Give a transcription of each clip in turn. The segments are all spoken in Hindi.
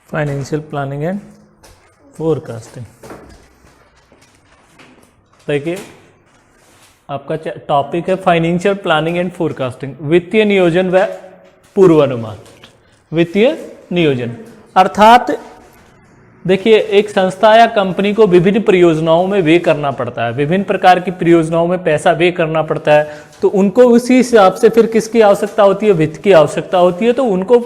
Financial planning and forecasting. देखिए आपका टॉपिक है फाइनेंशियल प्लानिंग एंड फोरकास्टिंग, वित्तीय नियोजन व पूर्वानुमान। वित्तीय नियोजन अर्थात देखिए एक संस्था या कंपनी को विभिन्न परियोजनाओं में व्यय करना पड़ता है, विभिन्न प्रकार की परियोजनाओं में पैसा व्यय करना पड़ता है, तो उनको उसी हिसाब से फिर किसकी आवश्यकता होती है, वित्त की आवश्यकता होती है। तो उनको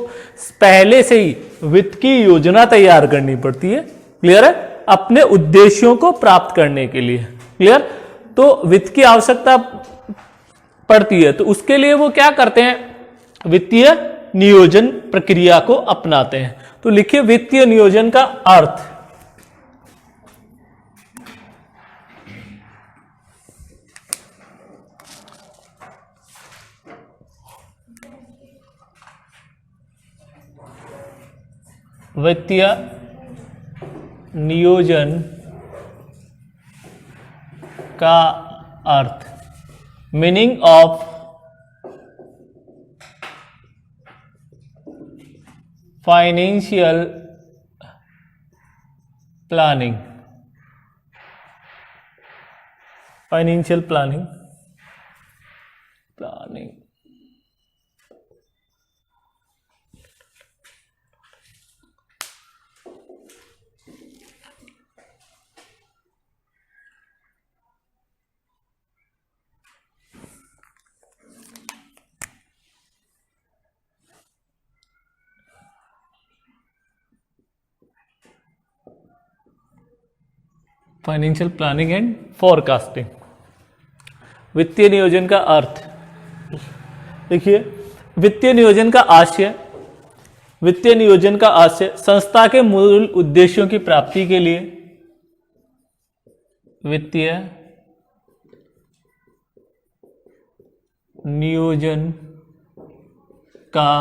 पहले से ही वित्त की योजना तैयार करनी पड़ती है। क्लियर है? अपने उद्देश्यों को प्राप्त करने के लिए। क्लियर? तो वित्त की आवश्यकता पड़ती है, तो उसके लिए वो क्या करते हैं, वित्तीय नियोजन प्रक्रिया को अपनाते हैं। तो लिखिए वित्तीय नियोजन का अर्थ। वित्तीय नियोजन का अर्थ, meaning of financial planning. Financial planning financial planning and forecasting. वित्तीय नियोजन का अर्थ देखिए, वित्तीय नियोजन का आशय, वित्तीय नियोजन का आशय संस्था के मूल उद्देश्यों की प्राप्ति के लिए वित्तीय नियोजन का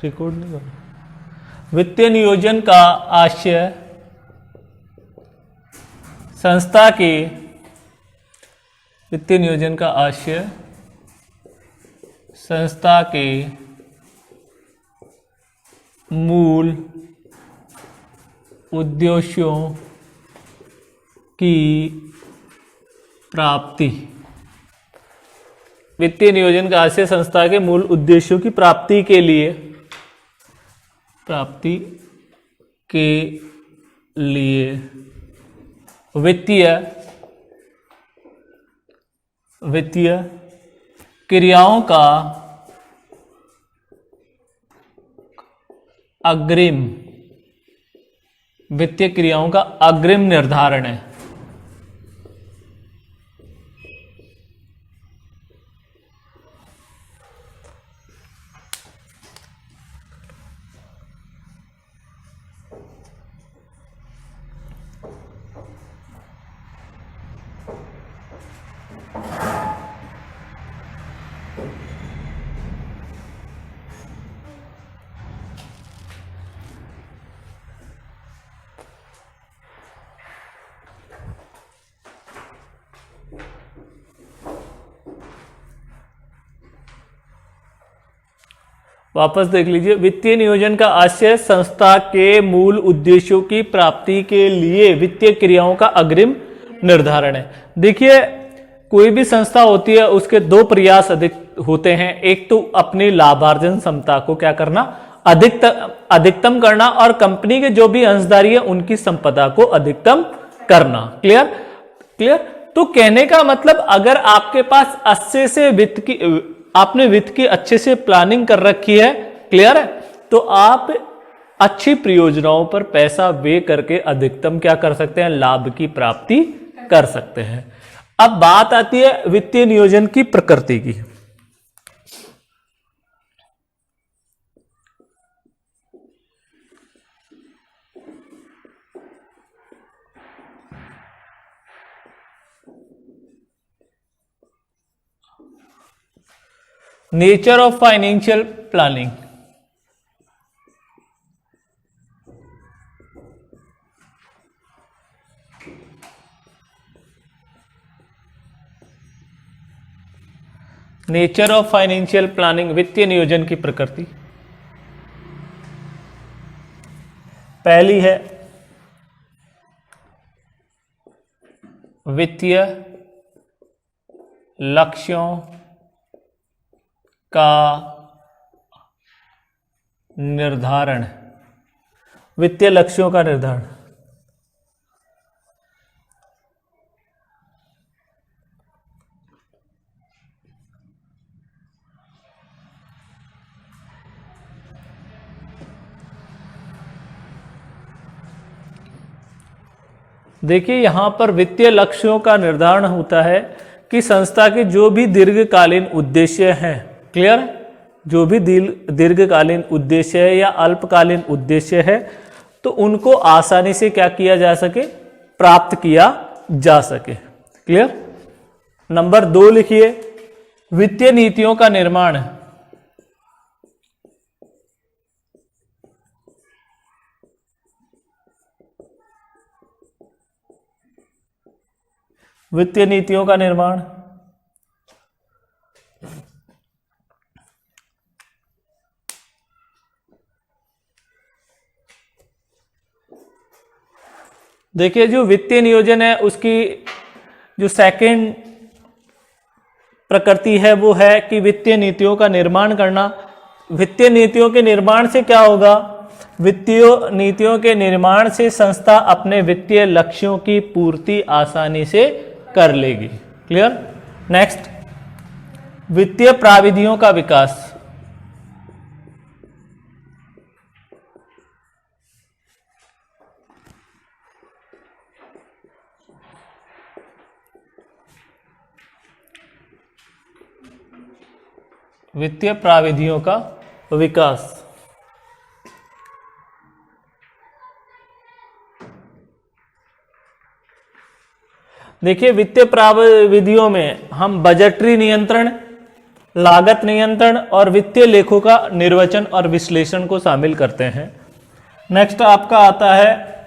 रिकॉर्ड नहीं करना। वित्तीय नियोजन का आशय संस्था के, वित्तीय नियोजन का आशय संस्था के मूल उद्देश्यों की प्राप्ति। वित्तीय नियोजन का आशय संस्था के मूल उद्देश्यों की प्राप्ति के लिए वित्तीय क्रियाओं का अग्रिम, वित्तीय क्रियाओं का अग्रिम निर्धारण है। वापस देख लीजिए, वित्तीय नियोजन का आशय संस्था के मूल उद्देश्यों की प्राप्ति के लिए वित्तीय क्रियाओं का अग्रिम निर्धारण है। देखिए कोई भी संस्था होती है उसके दो प्रयास अधिक होते हैं, एक तो अपनी लाभार्जन क्षमता को क्या करना, अधिकतम करना, और कंपनी के जो भी अंशधारी है उनकी संपदा को अधिकतम करना। क्लियर? क्लियर? तो कहने का मतलब अगर आपके पास अच्छे से आपने वित्त की अच्छे से प्लानिंग कर रखी है, क्लियर है, तो आप अच्छी परियोजनाओं पर पैसा व्यय करके अधिकतम क्या कर सकते हैं, लाभ की प्राप्ति कर सकते हैं। अब बात आती है वित्तीय नियोजन की प्रकृति की। Nature of financial planning. Nature of financial planning, वित्तीय नियोजन की प्रकृति। पहली है वित्तीय लक्ष्यों का निर्धारण। वित्तीय लक्ष्यों का निर्धारण। देखिए यहां पर वित्तीय लक्ष्यों का निर्धारण होता है कि संस्था के जो भी दीर्घकालीन उद्देश्य हैं, क्लियर, जो भी दीर्घकालीन उद्देश्य है या अल्पकालीन उद्देश्य है, तो उनको आसानी से क्या किया जा सके, प्राप्त किया जा सके। क्लियर। नंबर 2 लिखिए, वित्तीय नीतियों का निर्माण। वित्तीय नीतियों का निर्माण। देखिए जो वित्तीय नियोजन है उसकी जो सेकंड प्रकृति है वो है कि वित्तीय नीतियों का निर्माण करना। वित्तीय नीतियों के निर्माण से क्या होगा, वित्तीय नीतियों के निर्माण से संस्था अपने वित्तीय लक्ष्यों की पूर्ति आसानी से कर लेगी। क्लियर। नेक्स्ट, वित्तीय प्राविधियों का विकास। वित्तीय प्राविधियों का विकास। देखिए वित्तीय प्राविधियों में हम बजटरी नियंत्रण, लागत नियंत्रण और वित्तीय लेखों का निर्वचन और विश्लेषण को शामिल करते हैं। नेक्स्ट आपका आता है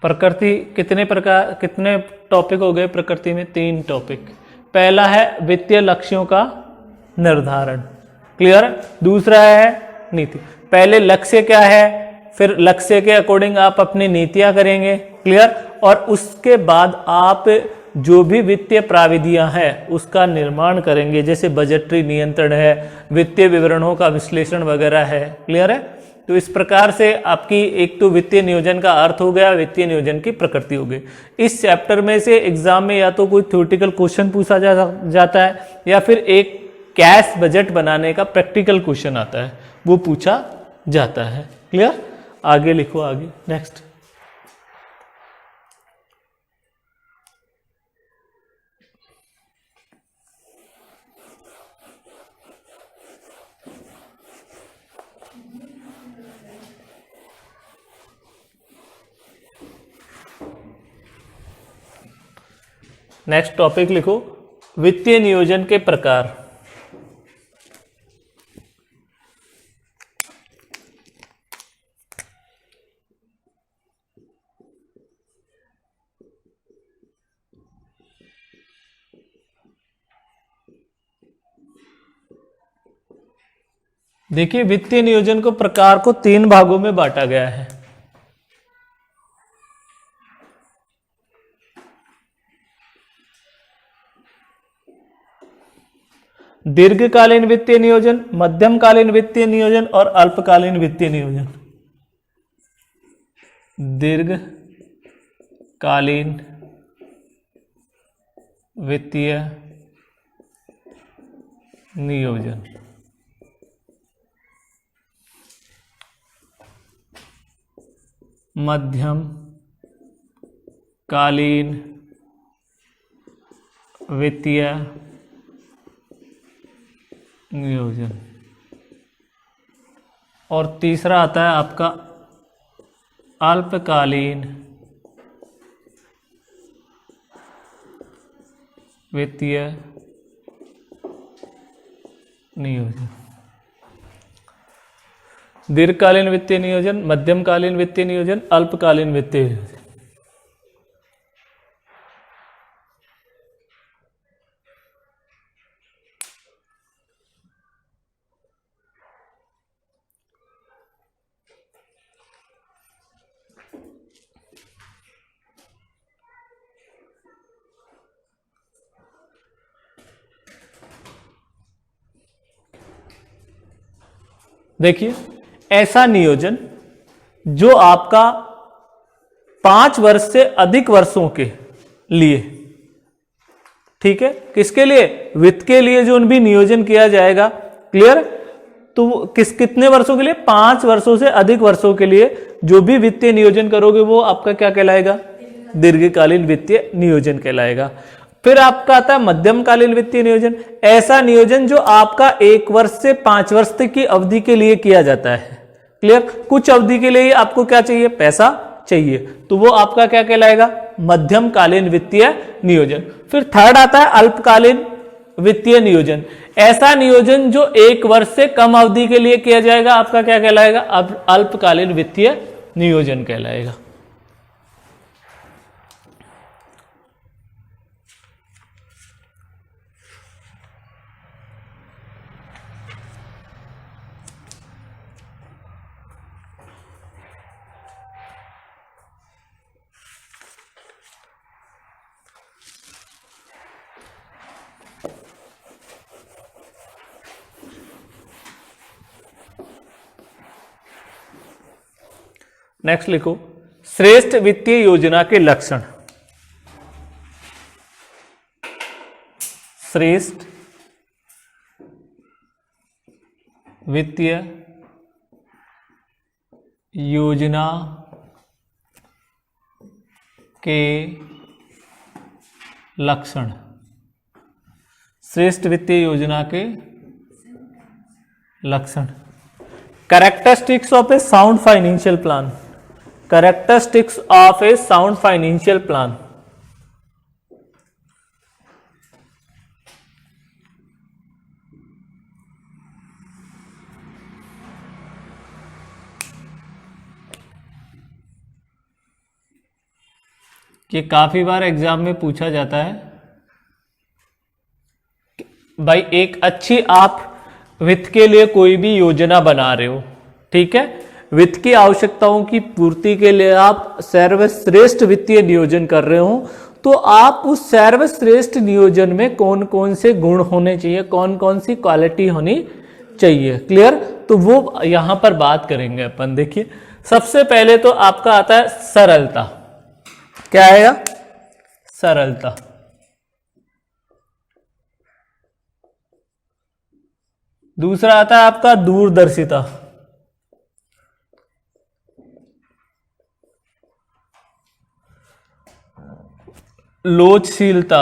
प्रकृति। कितने टॉपिक हो गए प्रकृति में? 3 टॉपिक। पहला है वित्तीय लक्ष्यों का निर्धारण। क्लियर। दूसरा है नीति। पहले लक्ष्य क्या है, फिर लक्ष्य के अकॉर्डिंग आप अपनी नीतियां करेंगे। क्लियर। और उसके बाद आप जो भी वित्तीय प्राविधियां हैं उसका निर्माण करेंगे, जैसे बजटरी नियंत्रण है, वित्तीय विवरणों का विश्लेषण वगैरह है। क्लियर है। तो इस प्रकार से आपकी एक तो वित्तीय नियोजन का अर्थ हो गया, वित्तीय नियोजन की प्रकृति हो गई। इस चैप्टर में से एग्जाम में या तो कोई थ्योरेटिकल क्वेश्चन पूछा जाता है या फिर एक कैश बजट बनाने का प्रैक्टिकल क्वेश्चन आता है, वो पूछा जाता है। क्लियर। आगे लिखो, आगे नेक्स्ट। नेक्स्ट टॉपिक लिखो, वित्तीय नियोजन के प्रकार। देखिए वित्तीय नियोजन को प्रकार को 3 भागों में बांटा गया है। दीर्घकालीन वित्तीय नियोजन, मध्यमकालीन वित्तीय नियोजन और अल्पकालीन वित्तीय नियोजन। दीर्घकालीन वित्तीय नियोजन, मध्यम कालीन वित्तीय नियोजन, और तीसरा आता है आपका अल्पकालीन वित्तीय नियोजन। दीर्घकालीन वित्तीय नियोजन, मध्यमकालीन वित्तीय नियोजन, अल्पकालीन वित्तीय नियोजन। देखिए, ऐसा नियोजन जो आपका 5 वर्ष से अधिक वर्षों के लिए, ठीक है, किसके लिए? वित्त के लिए जो भी नियोजन किया जाएगा, क्लियर? तो कितने वर्षों के लिए? 5 वर्षों से अधिक वर्षों के लिए जो भी वित्तीय नियोजन करोगे वो आपका क्या कहलाएगा? दीर्घकालीन वित्तीय नियोजन कहलाएगा। फिर आपका आता है मध्यमकालीन वित्तीय नियोजन। ऐसा नियोजन जो आपका 1 वर्ष से 5 वर्ष तक की अवधि के लिए किया जाता है, क्लियर? कुछ अवधि के लिए आपको क्या चाहिए? पैसा चाहिए, तो वो आपका क्या कहलाएगा? मध्यमकालीन वित्तीय नियोजन। फिर थर्ड आता है अल्पकालीन वित्तीय नियोजन। ऐसा नियोजन जो 1 वर्ष से कम अवधि के लिए किया जाएगा, आपका क्या कहलाएगा? अल्पकालीन वित्तीय नियोजन कहलाएगा। नेक्स्ट लिखो, श्रेष्ठ वित्तीय योजना के लक्षण। श्रेष्ठ वित्तीय योजना के लक्षण। श्रेष्ठ वित्तीय योजना के लक्षण। Characteristics of A sound financial plan. Characteristics of A sound financial plan. ये काफी बार एग्जाम में पूछा जाता है भाई, एक अच्छी आप वित्त के लिए कोई भी योजना बना रहे हो, ठीक है, वित्त की आवश्यकताओं की पूर्ति के लिए आप सर्वश्रेष्ठ वित्तीय नियोजन कर रहे हो, तो आप उस सर्वश्रेष्ठ नियोजन में कौन कौन से गुण होने चाहिए, कौन कौन सी क्वालिटी होनी चाहिए, क्लियर? तो वो यहां पर बात करेंगे अपन। देखिए, सबसे पहले तो आपका आता है सरलता। क्या आएगा? सरलता। दूसरा आता है आपका दूरदर्शिता। लोचशीलता।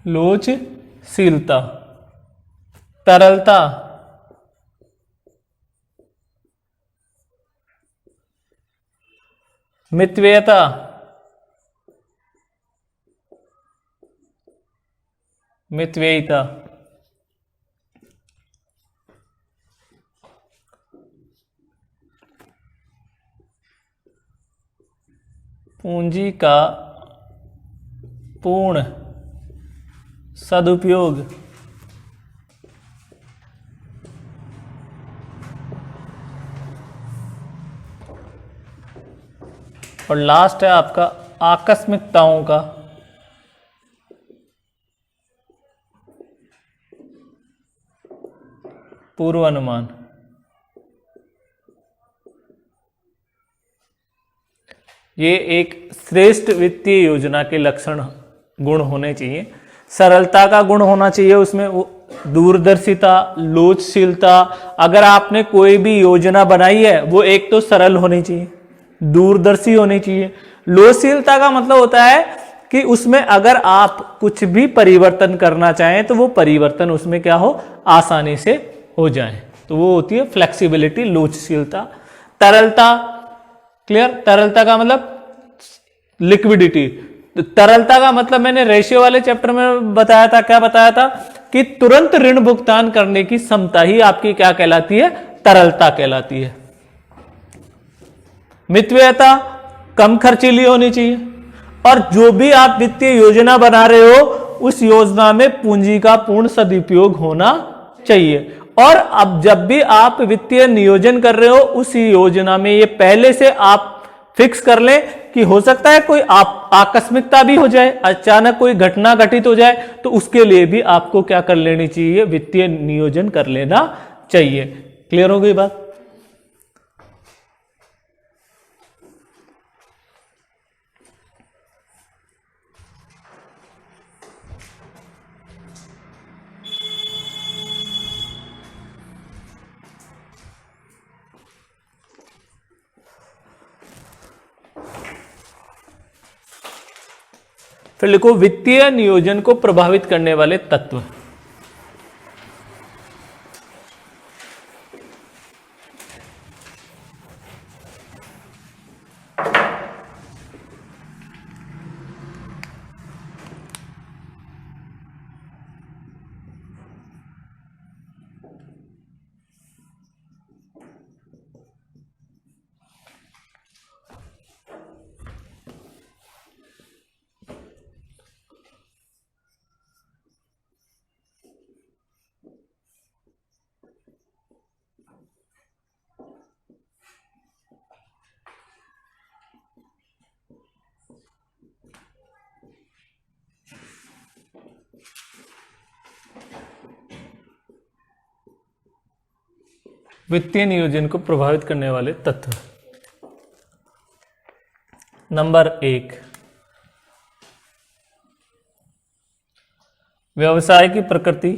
लोचशीलता। तरलता। मितव्ययता। मितव्ययिता। पूंजी का पूर्ण सदुपयोग। और लास्ट है आपका आकस्मिकताओं का पूर्वानुमान। ये एक श्रेष्ठ वित्तीय योजना के लक्षण गुण होने चाहिए। सरलता का गुण होना चाहिए उसमें, दूरदर्शिता, लोचशीलता। अगर आपने कोई भी योजना बनाई है वो एक तो सरल होनी चाहिए, दूरदर्शी होनी चाहिए। लोचशीलता का मतलब होता है कि उसमें अगर आप कुछ भी परिवर्तन करना चाहें तो वो परिवर्तन उसमें क्या हो, आसानी से हो जाए, तो वो होती है फ्लेक्सिबिलिटी, लोचशीलता। तरलता, क्लियर? तरलता का मतलब लिक्विडिटी। तरलता का मतलब मैंने रेशियो वाले चैप्टर में बताया था, क्या बताया था कि तुरंत ऋण भुगतान करने की क्षमता ही आपकी क्या कहलाती है, तरलता कहलाती है। मितव्ययता, कम खर्चीली होनी चाहिए, और जो भी आप वित्तीय योजना बना रहे हो उस योजना में पूंजी का पूर्ण सदुपयोग होना चाहिए। और अब जब भी आप वित्तीय नियोजन कर रहे हो उस योजना में ये पहले से आप फिक्स कर लें कि हो सकता है कोई आकस्मिकता भी हो जाए, अचानक कोई घटना घटित हो जाए, तो उसके लिए भी आपको क्या कर लेनी चाहिए, वित्तीय नियोजन कर लेना चाहिए। क्लियर हो गई बात? फिर लिखो वित्तीय नियोजन को प्रभावित करने वाले तत्व। वित्तीय नियोजन को प्रभावित करने वाले तत्व। नंबर 1, व्यवसाय की प्रकृति,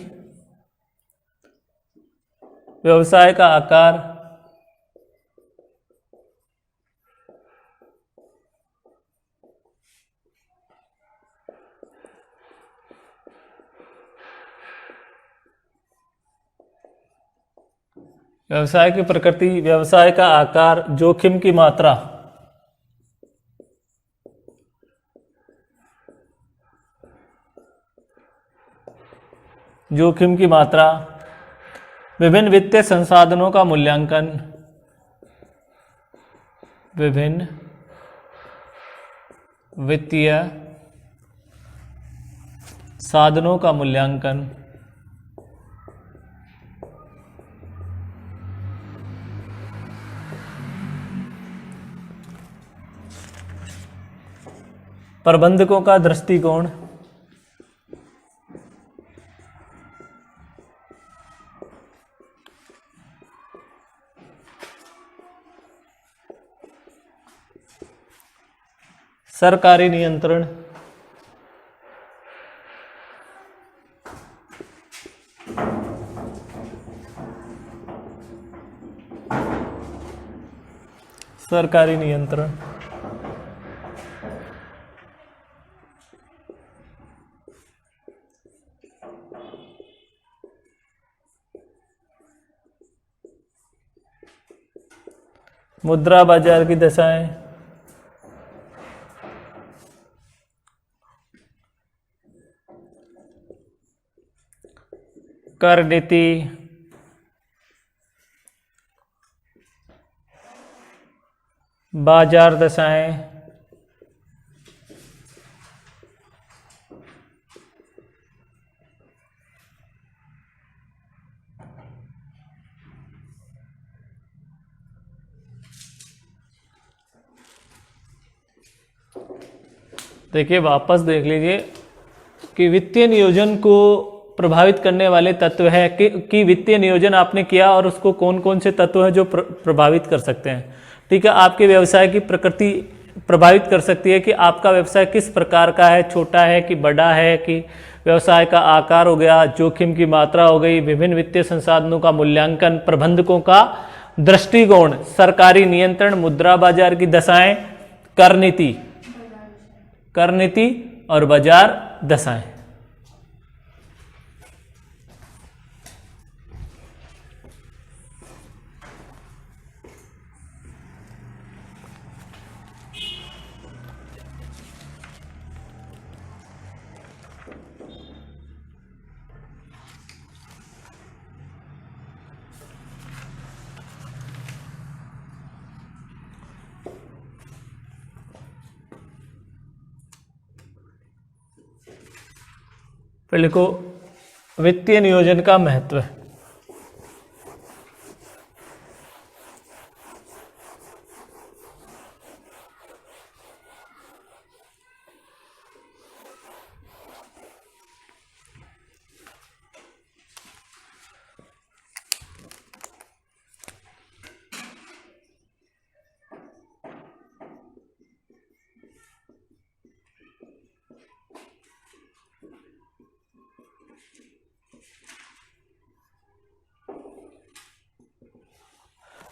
व्यवसाय का आकार, व्यवसाय की प्रकृति, व्यवसाय का आकार, जोखिम की मात्रा, जोखिम की मात्रा, विभिन्न वित्तीय संसाधनों का मूल्यांकन, विभिन्न वित्तीय साधनों का मूल्यांकन, प्रबंधकों का दृष्टिकोण, सरकारी नियंत्रण, सरकारी नियंत्रण, मुद्रा बाजार की दशाएं, कर नीति, बाजार दशाएं, देखिए वापस देख लीजिए कि वित्तीय नियोजन को प्रभावित करने वाले तत्व है कि वित्तीय नियोजन आपने किया और उसको कौन कौन से तत्व हैं जो प्रभावित कर सकते हैं। ठीक है, आपके व्यवसाय की प्रकृति प्रभावित कर सकती है कि आपका व्यवसाय किस प्रकार का है, छोटा है कि बड़ा है, कि व्यवसाय का आकार हो गया, जोखिम की मात्रा हो गई, विभिन्न वित्तीय संसाधनों का मूल्यांकन, प्रबंधकों का दृष्टिकोण, सरकारी नियंत्रण, मुद्रा बाजार की दशाएं, कर नीति और बाजार दशाएं। फिर लिखो वित्तीय नियोजन का महत्व।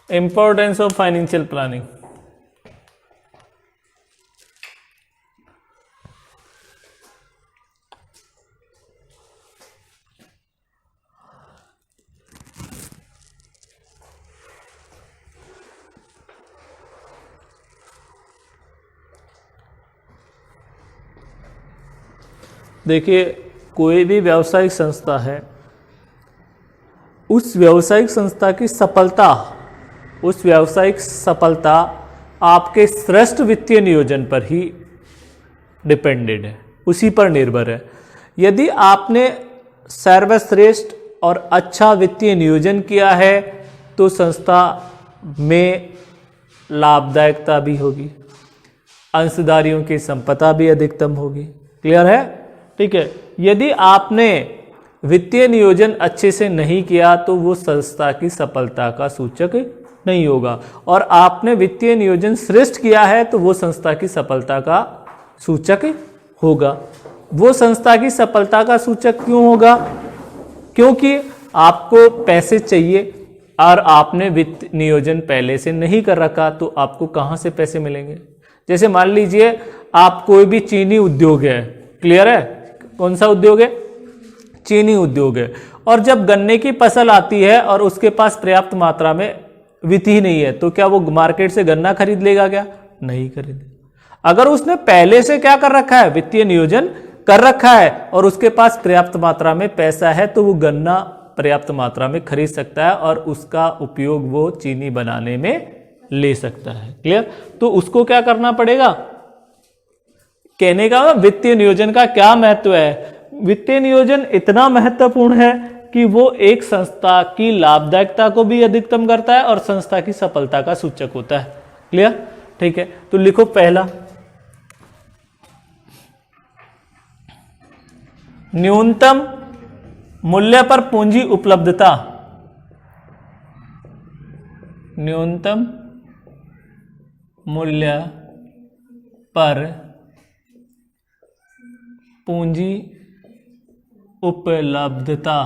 Importance of financial planning. देखिए, कोई भी व्यावसायिक संस्था है, उस व्यावसायिक संस्था की सफलता, उस व्यावसायिक सफलता आपके श्रेष्ठ वित्तीय नियोजन पर ही डिपेंडेड है, उसी पर निर्भर है। यदि आपने सर्वश्रेष्ठ और अच्छा वित्तीय नियोजन किया है तो संस्था में लाभदायकता भी होगी, अंशधारियों की संपदा भी अधिकतम होगी। क्लियर है? ठीक है। यदि आपने वित्तीय नियोजन अच्छे से नहीं किया तो वो संस्था की सफलता का सूचक नहीं होगा, और आपने वित्तीय नियोजन श्रेष्ठ किया है तो वो संस्था की सफलता का सूचक होगा। वो संस्था की सफलता का सूचक क्यों होगा? क्योंकि आपको पैसे चाहिए और आपने वित्त नियोजन पहले से नहीं कर रखा, तो आपको कहाँ से पैसे मिलेंगे? जैसे मान लीजिए आप कोई भी चीनी उद्योग है, क्लियर है? कौन सा उद्योग है? चीनी उद्योग है। और जब गन्ने की फसल आती है और उसके पास पर्याप्त मात्रा में वित्त ही नहीं है, तो क्या वो मार्केट से गन्ना खरीद लेगा? क्या नहीं खरीदेगा। अगर उसने पहले से क्या कर रखा है? वित्तीय नियोजन कर रखा है और उसके पास पर्याप्त मात्रा में पैसा है, तो वो गन्ना पर्याप्त मात्रा में खरीद सकता है और उसका उपयोग वो चीनी बनाने में ले सकता है। क्लियर? तो उसको क्या करना पड़ेगा? कहने का वित्तीय नियोजन का क्या महत्व है? वित्तीय नियोजन इतना महत्वपूर्ण है कि वो एक संस्था की लाभदायकता को भी अधिकतम करता है और संस्था की सफलता का सूचक होता है। क्लियर? ठीक है, तो लिखो पहला, न्यूनतम मूल्य पर पूंजी उपलब्धता। न्यूनतम मूल्य पर पूंजी उपलब्धता।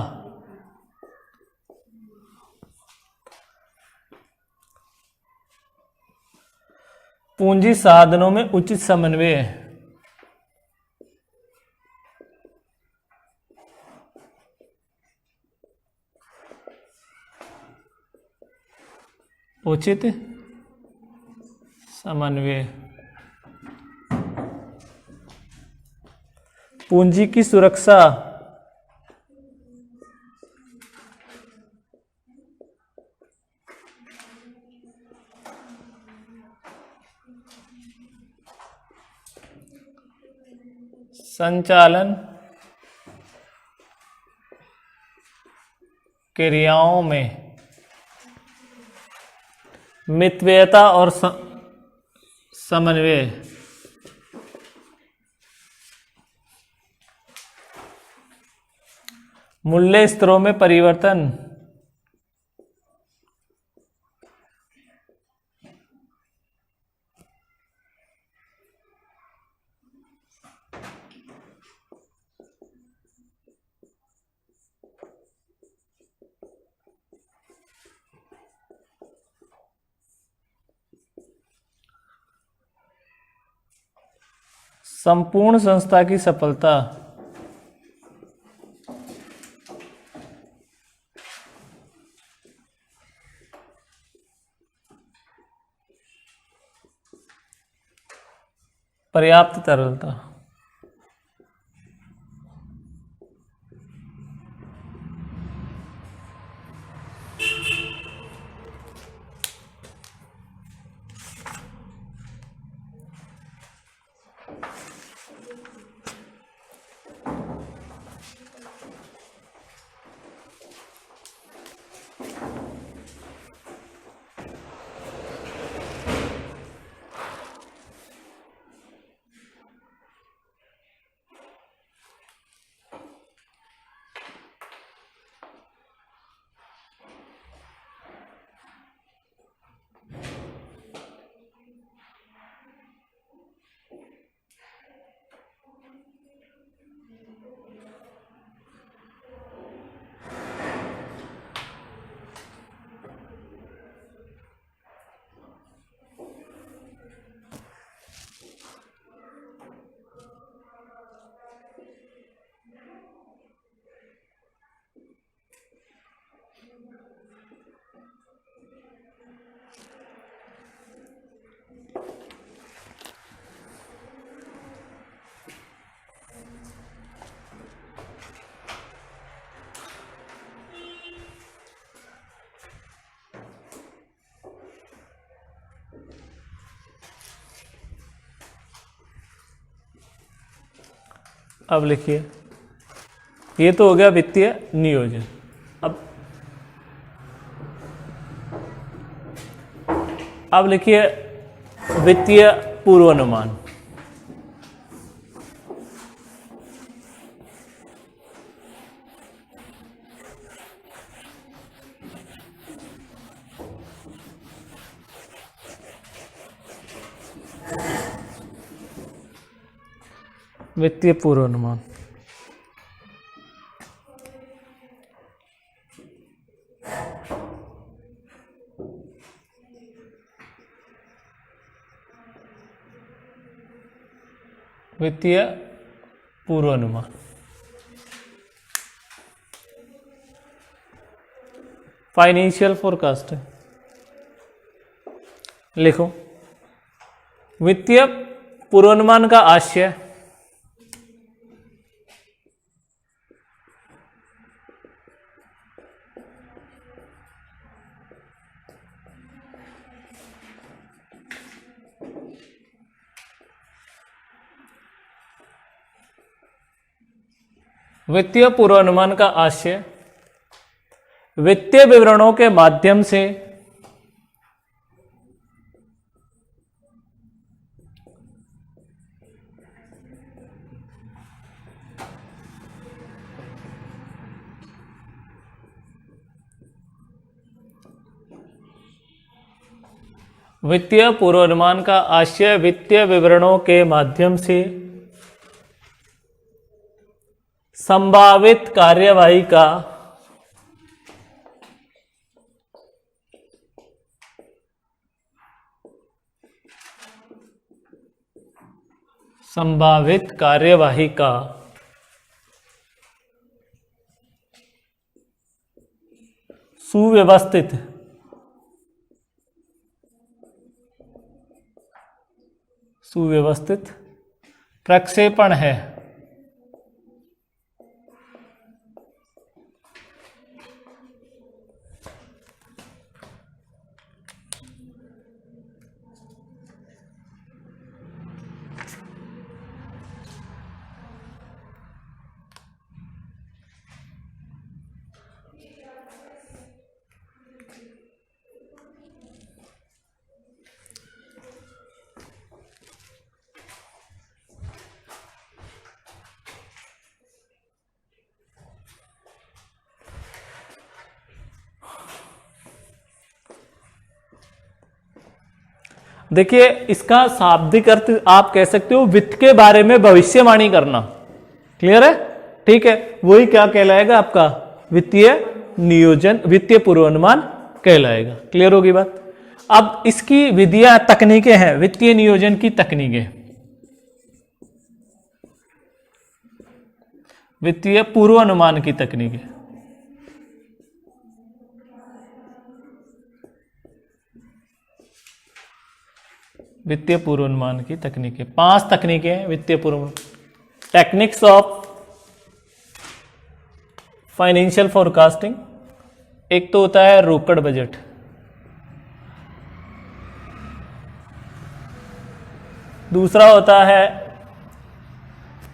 पूंजी साधनों में उचित समन्वय। उचित समन्वय। पूंजी की सुरक्षा। संचालन क्रियाओं में मितव्ययता और समन्वय। मूल्य स्तरों में परिवर्तन। संपूर्ण संस्था की सफलता। पर्याप्त तरलता। अब लिखिए, ये तो हो गया वित्तीय नियोजन। अब लिखिए वित्तीय पूर्वानुमान। वित्तीय पूर्वानुमान, वित्तीय पूर्वानुमान। फाइनेंशियल फोरकास्टिंग लिखो। वित्तीय पूर्वानुमान का आशय वित्तीय पूर्वानुमान का आशय वित्तीय विवरणों के माध्यम से वित्तीय पूर्वानुमान का आशय वित्तीय विवरणों के माध्यम से संभावित कार्यवाही का सुव्यवस्थित प्रक्षेपण है। देखिए, इसका शाब्दिक अर्थ आप कह सकते हो वित्त के बारे में भविष्यवाणी करना। क्लियर है? ठीक है, वही क्या कहलाएगा आपका वित्तीय नियोजन, वित्तीय पूर्वानुमान कहलाएगा। क्लियर होगी बात? अब इसकी विधियां, तकनीकें हैं, वित्तीय नियोजन की तकनीकें, वित्तीय पूर्वानुमान की तकनीकें। वित्तीय पूर्वानुमान की तकनीकें 5 तकनीकें हैं वित्तीय पूर्वानुमान। टेक्निक्स ऑफ फाइनेंशियल फोरकास्टिंग, एक तो होता है रोकड़ बजट, दूसरा होता है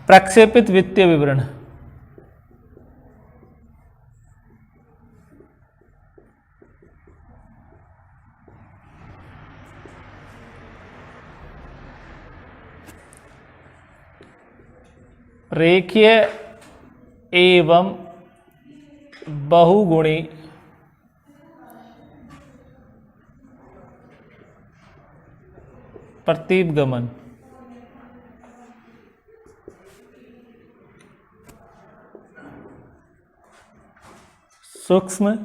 प्रक्षेपित वित्तीय विवरण, रेखीय एवं बहुगुणी प्रतिगमन, सूक्ष्म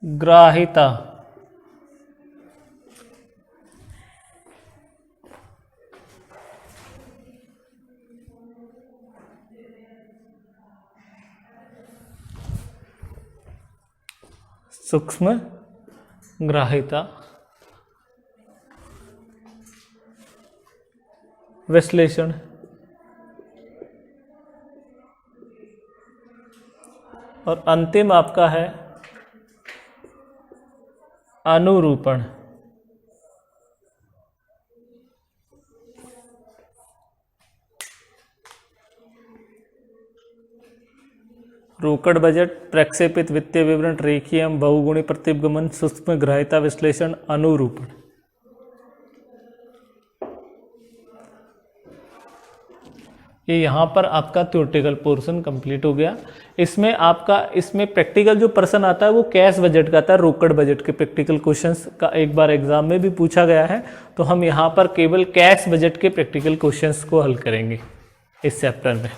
ग्राहिता, सूक्ष्म ग्राहिता, विश्लेषण, और अंतिम आपका है अनुरूपण। रोकड़ बजट, प्रक्षेपित वित्तीय विवरण, रेखीय बहुगुणी प्रतिगमन, सूक्ष्म ग्राह्यता विश्लेषण, अनुरूपण। ये यहाँ पर आपका थ्योरेटिकल पोर्शन कंप्लीट हो गया। इसमें प्रैक्टिकल जो पर्सन आता है वो कैश बजट का आता है, रोकड़ बजट के प्रैक्टिकल क्वेश्चंस का एक बार एग्जाम में भी पूछा गया है, तो हम यहाँ पर केवल कैश बजट के प्रैक्टिकल क्वेश्चंस को हल करेंगे इस चैप्टर में।